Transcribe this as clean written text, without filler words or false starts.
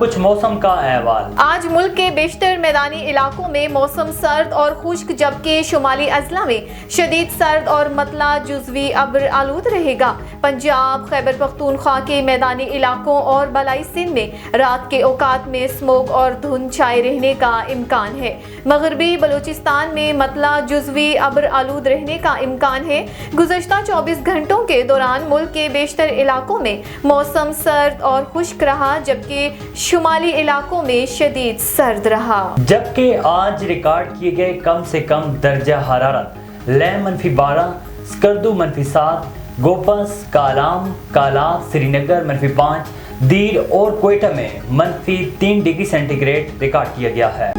کچھ موسم کا احوال۔ آج ملک کے بیشتر میدانی علاقوں میں موسم سرد اور خشک، جبکہ شمالی اضلاع میں شدید سرد اور مطلع جزوی ابر آلود رہے گا۔ پنجاب، خیبر پختونخوا کے میدانی علاقوں اور بالائی سندھ میں رات کے اوقات میں اسموگ اور دھند چھائے رہنے کا امکان ہے۔ مغربی بلوچستان میں مطلع جزوی ابر آلود رہنے کا امکان ہے۔ گزشتہ 24 گھنٹوں کے دوران ملک کے بیشتر علاقوں میں موسم سرد اور خشک رہا، جبکہ شمالی علاقوں میں شدید سرد رہا۔ جبکہ آج ریکارڈ کیے گئے کم سے کم درجہ حرارت لے -12، سکردو -7، گوپس، کالام، کالا، سری نگر -5، دیر اور کوئٹہ میں -3 ڈگری سینٹی گریڈ ریکارڈ کیا گیا ہے۔